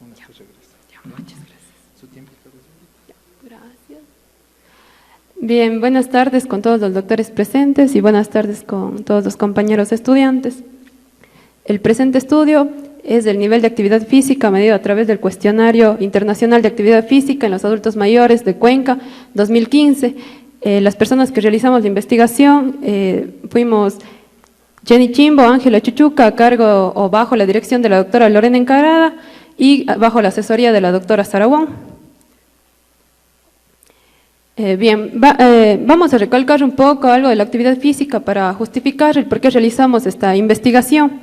Muchas gracias. Gracias. Bien, buenas tardes con todos los doctores presentes y buenas tardes con todos los compañeros estudiantes. El presente estudio es del nivel de actividad física medido a través del Cuestionario Internacional de Actividad Física en los Adultos Mayores de Cuenca 2015. Las personas que realizamos la investigación fuimos Jenny Chimbo, Ángela Chuchuca, a cargo o bajo la dirección de la doctora Lorena Encarada y bajo la asesoría de la doctora Sara Wong. Vamos a recalcar un poco algo de la actividad física para justificar el por qué realizamos esta investigación.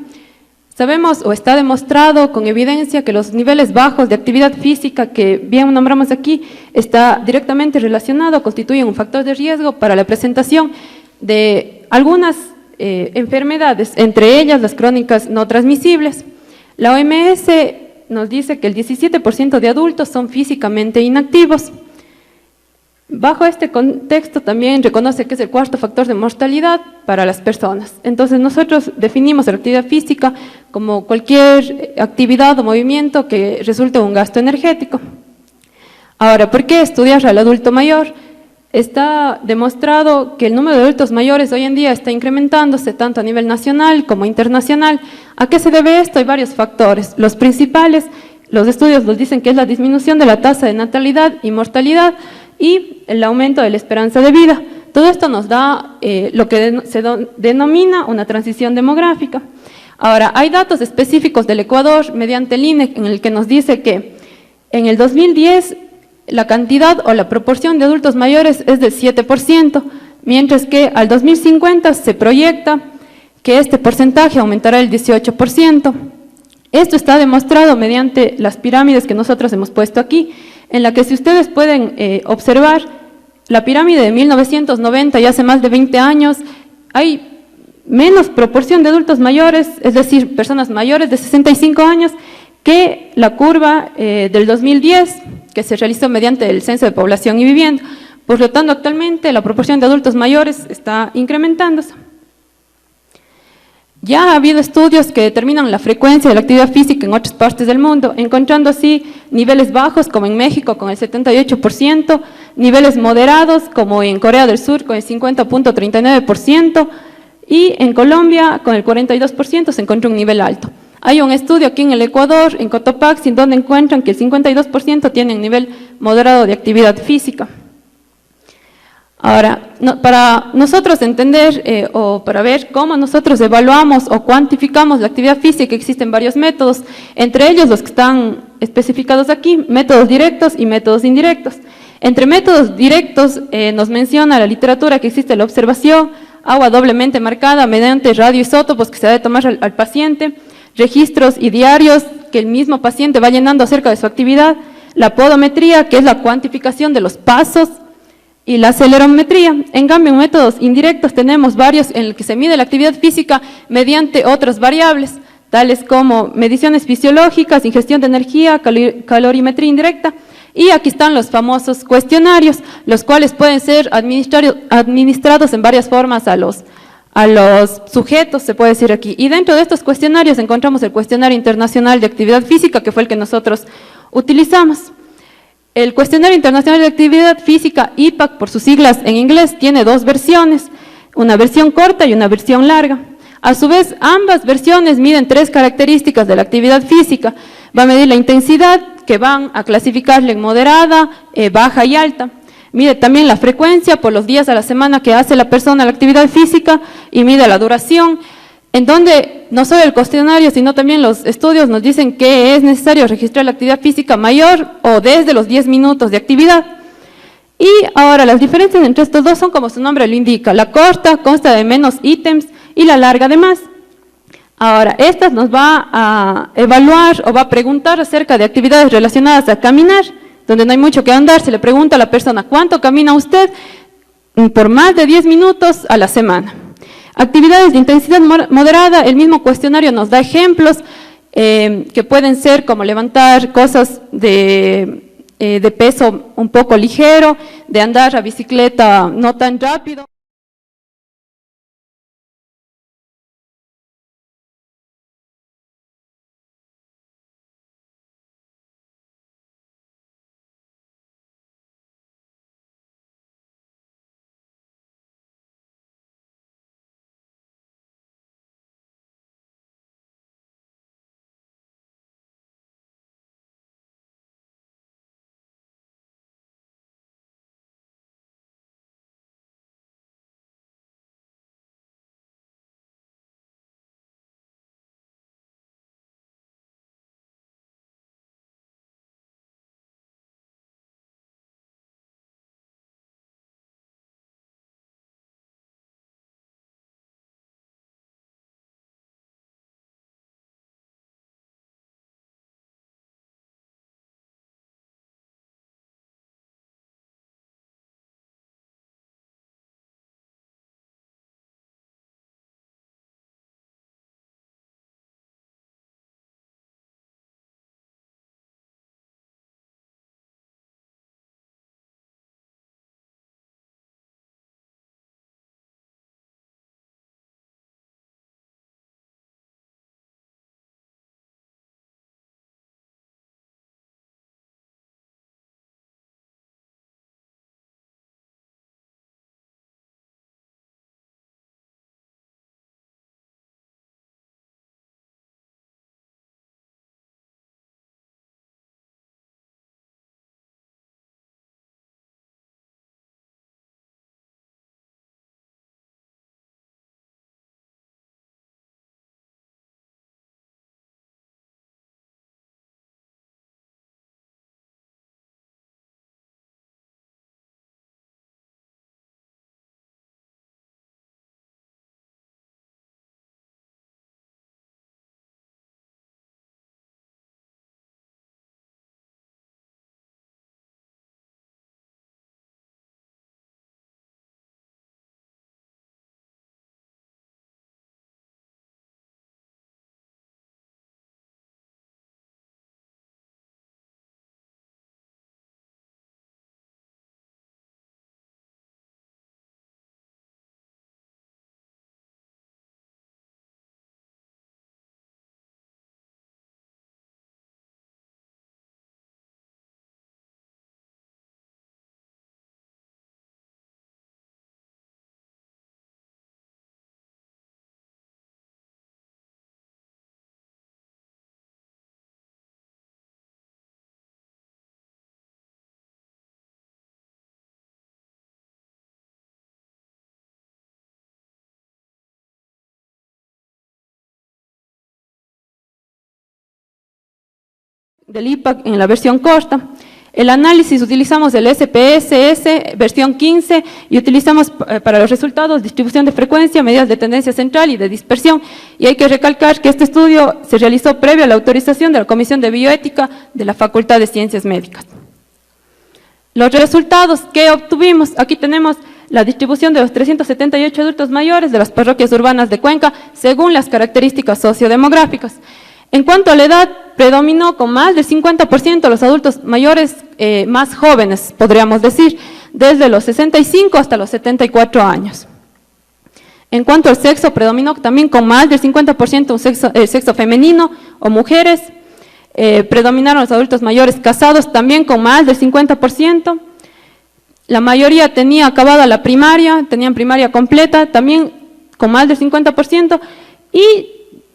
Sabemos o está demostrado con evidencia que los niveles bajos de actividad física que bien nombramos aquí está directamente relacionado, constituyen un factor de riesgo para la presentación de algunas enfermedades, entre ellas las crónicas no transmisibles. La OMS nos dice que el 17% de adultos son físicamente inactivos. Bajo este contexto también reconoce que es el cuarto factor de mortalidad para las personas. Entonces nosotros definimos la actividad física como cualquier actividad o movimiento que resulte un gasto energético. Ahora, ¿por qué estudiar al adulto mayor? Está demostrado que el número de adultos mayores hoy en día está incrementándose tanto a nivel nacional como internacional. ¿A qué se debe esto? Hay varios factores. Los principales, los estudios nos dicen que es la disminución de la tasa de natalidad y mortalidad y el aumento de la esperanza de vida. Todo esto nos da lo que se denomina una transición demográfica. Ahora, hay datos específicos del Ecuador mediante el INE en el que nos dice que en el 2010 la cantidad o la proporción de adultos mayores es del 7%, mientras que al 2050 se proyecta que este porcentaje aumentará el 18%. Esto está demostrado mediante las pirámides que nosotros hemos puesto aquí, en la que si ustedes pueden observar la pirámide de 1990 y hace más de 20 años, hay menos proporción de adultos mayores, es decir, personas mayores de 65 años, que la curva del 2010, que se realizó mediante el Censo de Población y Vivienda. Por lo tanto, actualmente la proporción de adultos mayores está incrementándose. Ya ha habido estudios que determinan la frecuencia de la actividad física en otras partes del mundo, encontrando así niveles bajos como en México con el 78%, niveles moderados como en Corea del Sur con el 50.39% y en Colombia con el 42% se encuentra un nivel alto. Hay un estudio aquí en el Ecuador, en Cotopaxi, donde encuentran que el 52% tienen nivel moderado de actividad física. Ahora, para nosotros entender o para ver cómo nosotros evaluamos o cuantificamos la actividad física, existen varios métodos, entre ellos los que están especificados aquí, métodos directos y métodos indirectos. Entre métodos directos nos menciona la literatura que existe la observación, agua doblemente marcada mediante radioisótopos que se ha de tomar al paciente, registros y diarios que el mismo paciente va llenando acerca de su actividad, la podometría, que es la cuantificación de los pasos, y la acelerometría. En cambio, en métodos indirectos tenemos varios en los que se mide la actividad física mediante otras variables, tales como mediciones fisiológicas, ingestión de energía, calorimetría indirecta, y aquí están los famosos cuestionarios, los cuales pueden ser administrados en varias formas a los sujetos, se puede decir aquí. Y dentro de estos cuestionarios encontramos el Cuestionario Internacional de Actividad Física, que fue el que nosotros utilizamos. El Cuestionario Internacional de Actividad Física, IPAC, por sus siglas en inglés, tiene dos versiones, una versión corta y una versión larga. A su vez, ambas versiones miden tres características de la actividad física. Va a medir la intensidad, que van a clasificarla en moderada, baja y alta. Mide también la frecuencia por los días a la semana que hace la persona la actividad física y mide la duración, en donde no solo el cuestionario, sino también los estudios nos dicen que es necesario registrar la actividad física mayor o desde los 10 minutos de actividad. Y ahora las diferencias entre estos dos son como su nombre lo indica. La corta consta de menos ítems y la larga de más. Ahora, esta nos va a evaluar o va a preguntar acerca de actividades relacionadas a caminar, donde no hay mucho que andar. Se le pregunta a la persona, ¿cuánto camina usted? Por más de 10 minutos a la semana. Actividades de intensidad moderada, el mismo cuestionario nos da ejemplos que pueden ser como levantar cosas de peso un poco ligero, de andar a bicicleta no tan rápido. del IPAC en la versión corta. El análisis utilizamos el SPSS versión 15 y utilizamos para los resultados distribución de frecuencia, medidas de tendencia central y de dispersión. Y hay que recalcar que este estudio se realizó previo a la autorización de la Comisión de Bioética de la Facultad de Ciencias Médicas. Los resultados que obtuvimos, aquí tenemos la distribución de los 378 adultos mayores de las parroquias urbanas de Cuenca según las características sociodemográficas. En cuanto a la edad, predominó con más del 50% los adultos mayores más jóvenes, podríamos decir, desde los 65 hasta los 74 años. En cuanto al sexo, predominó también con más del 50% el sexo femenino o mujeres. Predominaron los adultos mayores casados también con más del 50%. La mayoría tenía acabada la primaria, tenían primaria completa, también con más del 50%, y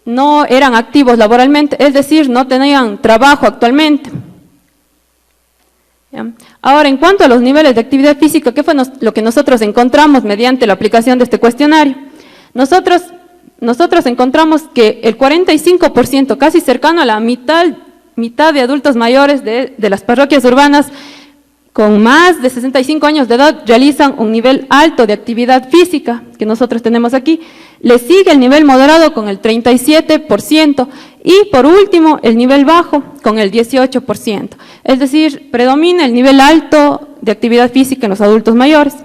no eran activos laboralmente, es decir, no tenían trabajo actualmente. ¿Ya? Ahora, en cuanto a los niveles de actividad física, ¿qué fue lo que nosotros encontramos mediante la aplicación de este cuestionario? Nosotros encontramos que el 45%, casi cercano a la mitad de adultos mayores de las parroquias urbanas con más de 65 años de edad realizan un nivel alto de actividad física, que nosotros tenemos aquí. Le sigue el nivel moderado con el 37% y por último el nivel bajo con el 18%. Es decir, predomina el nivel alto de actividad física en los adultos mayores.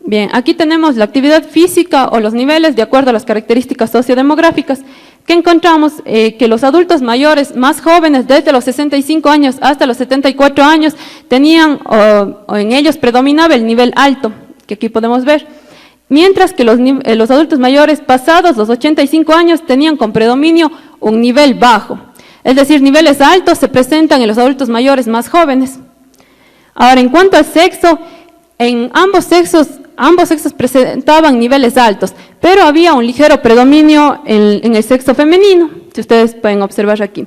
Bien, aquí tenemos la actividad física o los niveles de acuerdo a las características sociodemográficas. ¿Qué encontramos? Que los adultos mayores más jóvenes, desde los 65 años hasta los 74 años, tenían, o en ellos predominaba el nivel alto, que aquí podemos ver, mientras que los adultos mayores pasados los 85 años tenían con predominio un nivel bajo. Es decir, niveles altos se presentan en los adultos mayores más jóvenes. Ahora, en cuanto al sexo, en ambos sexos presentaban niveles altos, pero había un ligero predominio en el sexo femenino, si ustedes pueden observar aquí.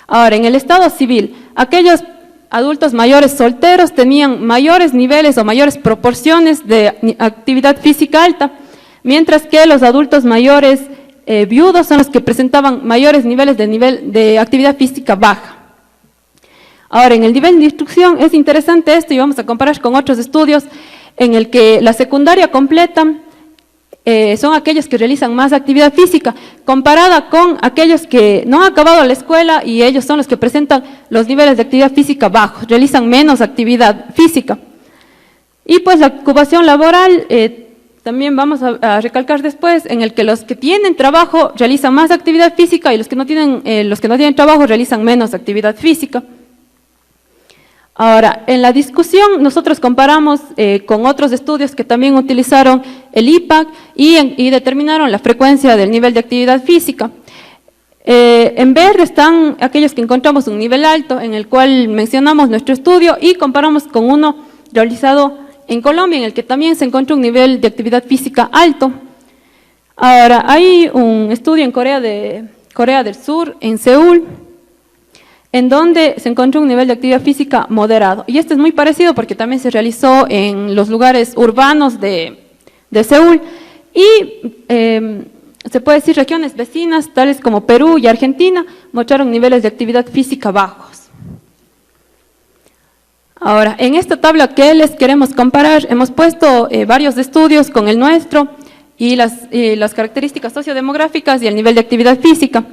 Ahora, en el estado civil, aquellos adultos mayores solteros tenían mayores niveles o mayores proporciones de actividad física alta, mientras que los adultos mayores viudos son los que presentaban mayores niveles de actividad física baja. Ahora, en el nivel de instrucción es interesante esto y vamos a comparar con otros estudios en el que la secundaria completa son aquellos que realizan más actividad física, comparada con aquellos que no han acabado la escuela y ellos son los que presentan los niveles de actividad física bajos, realizan menos actividad física. Y pues la ocupación laboral, también vamos a recalcar después, en el que los que tienen trabajo realizan más actividad física y los que no tienen trabajo realizan menos actividad física. Ahora, en la discusión nosotros comparamos con otros estudios que también utilizaron el IPAC y determinaron la frecuencia del nivel de actividad física. En verde están aquellos que encontramos un nivel alto, en el cual mencionamos nuestro estudio y comparamos con uno realizado en Colombia, en el que también se encontró un nivel de actividad física alto. Ahora, hay un estudio en Corea del Sur, en Seúl, en donde se encontró un nivel de actividad física moderado. Y este es muy parecido porque también se realizó en los lugares urbanos de Seúl y se puede decir regiones vecinas, tales como Perú y Argentina, mostraron niveles de actividad física bajos. Ahora, en esta tabla que les queremos comparar, hemos puesto varios estudios con el nuestro y las características sociodemográficas y el nivel de actividad física.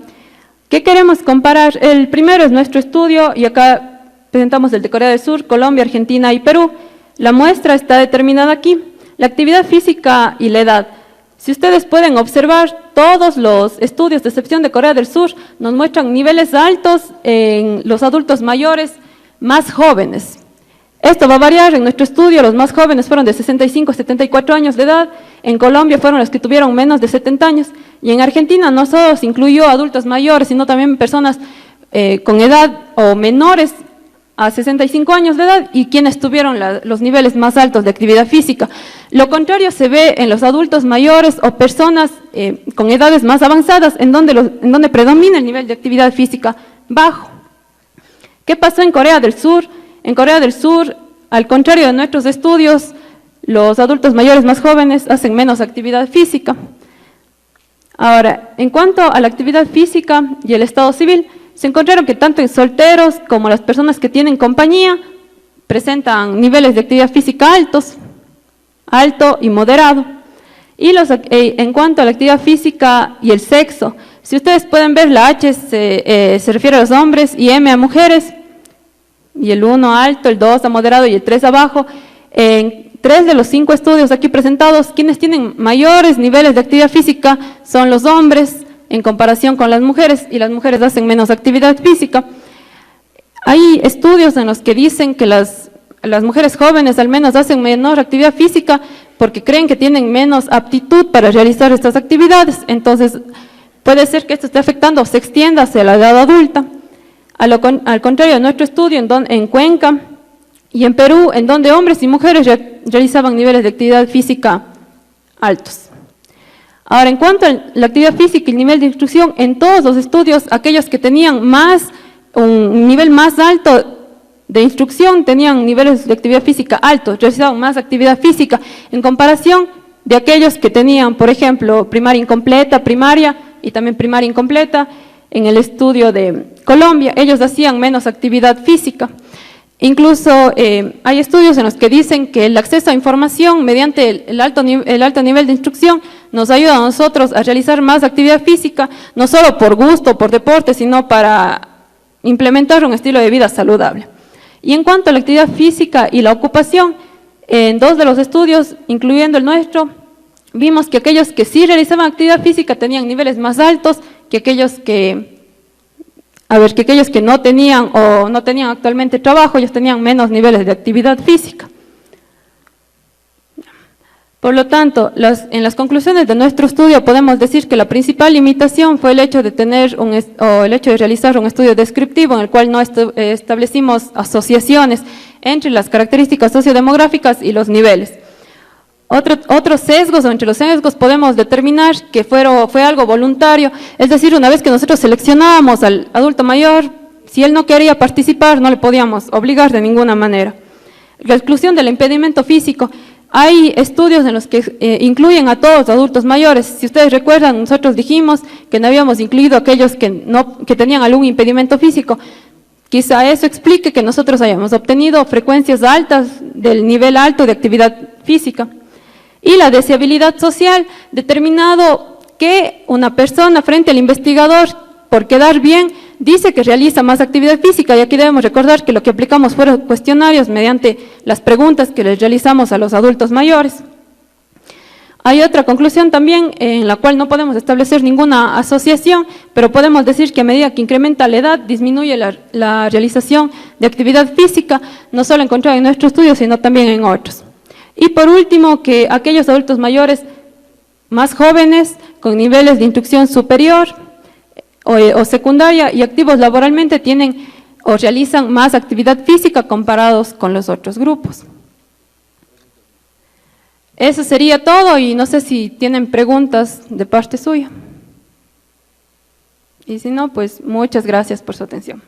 ¿Qué queremos comparar? El primero es nuestro estudio y acá presentamos el de Corea del Sur, Colombia, Argentina y Perú. La muestra está determinada aquí. La actividad física y la edad. Si ustedes pueden observar, todos los estudios, de excepción de Corea del Sur, nos muestran niveles altos en los adultos mayores más jóvenes. Esto va a variar. En nuestro estudio los más jóvenes fueron de 65 a 74 años de edad, en Colombia fueron los que tuvieron menos de 70 años, y en Argentina no solo se incluyó adultos mayores, sino también personas con edad o menores a 65 años de edad y quienes tuvieron los niveles más altos de actividad física. Lo contrario se ve en los adultos mayores o personas con edades más avanzadas, en donde predomina el nivel de actividad física bajo. ¿Qué pasó en Corea del Sur? En Corea del Sur, al contrario de nuestros estudios, los adultos mayores más jóvenes hacen menos actividad física. Ahora, en cuanto a la actividad física y el estado civil, se encontraron que tanto en solteros como las personas que tienen compañía presentan niveles de actividad física altos, alto y moderado. Y en cuanto a la actividad física y el sexo, si ustedes pueden ver, la H se refiere a los hombres y M a mujeres, y el 1 alto, el 2 a moderado y el 3 a bajo. En 3 de los 5 estudios aquí presentados, quienes tienen mayores niveles de actividad física son los hombres en comparación con las mujeres, y las mujeres hacen menos actividad física. Hay estudios en los que dicen que las mujeres jóvenes al menos hacen menor actividad física porque creen que tienen menos aptitud para realizar estas actividades. Entonces, puede ser que esto esté afectando o se extienda hacia la edad adulta. Al contrario, en nuestro estudio en Cuenca y en Perú, en donde hombres y mujeres realizaban niveles de actividad física altos. Ahora, en cuanto a la actividad física y el nivel de instrucción, en todos los estudios, aquellos que tenían un nivel más alto de instrucción tenían niveles de actividad física altos, realizaban más actividad física en comparación de aquellos que tenían, por ejemplo, primaria incompleta, primaria y también primaria incompleta. En el estudio de Colombia, ellos hacían menos actividad física. Incluso hay estudios en los que dicen que el acceso a información mediante el alto nivel de instrucción nos ayuda a nosotros a realizar más actividad física, no solo por gusto, por deporte, sino para implementar un estilo de vida saludable. Y en cuanto a la actividad física y la ocupación, en 2 de los estudios, incluyendo el nuestro, vimos que aquellos que sí realizaban actividad física tenían niveles más altos que aquellos que no tenían o no tenían actualmente trabajo, ellos tenían menos niveles de actividad física. Por lo tanto, en las conclusiones de nuestro estudio podemos decir que la principal limitación fue el hecho de realizar un estudio descriptivo en el cual no establecimos asociaciones entre las características sociodemográficas y los niveles. Otros sesgos, o entre los sesgos podemos determinar que fue algo voluntario, es decir, una vez que nosotros seleccionábamos al adulto mayor, si él no quería participar, no le podíamos obligar de ninguna manera. La exclusión del impedimento físico. Hay estudios en los que incluyen a todos los adultos mayores. Si ustedes recuerdan, nosotros dijimos que no habíamos incluido a aquellos que tenían algún impedimento físico. Quizá eso explique que nosotros hayamos obtenido frecuencias altas del nivel alto de actividad física. Y la deseabilidad social, determinado que una persona frente al investigador, por quedar bien, dice que realiza más actividad física, y aquí debemos recordar que lo que aplicamos fueron cuestionarios mediante las preguntas que les realizamos a los adultos mayores. Hay otra conclusión también en la cual no podemos establecer ninguna asociación, pero podemos decir que a medida que incrementa la edad, disminuye la realización de actividad física, no solo encontrada en nuestro estudio, sino también en otros. Y por último, que aquellos adultos mayores más jóvenes, con niveles de instrucción superior o secundaria y activos laboralmente, tienen o realizan más actividad física comparados con los otros grupos. Eso sería todo, y no sé si tienen preguntas de parte suya. Y si no, pues muchas gracias por su atención.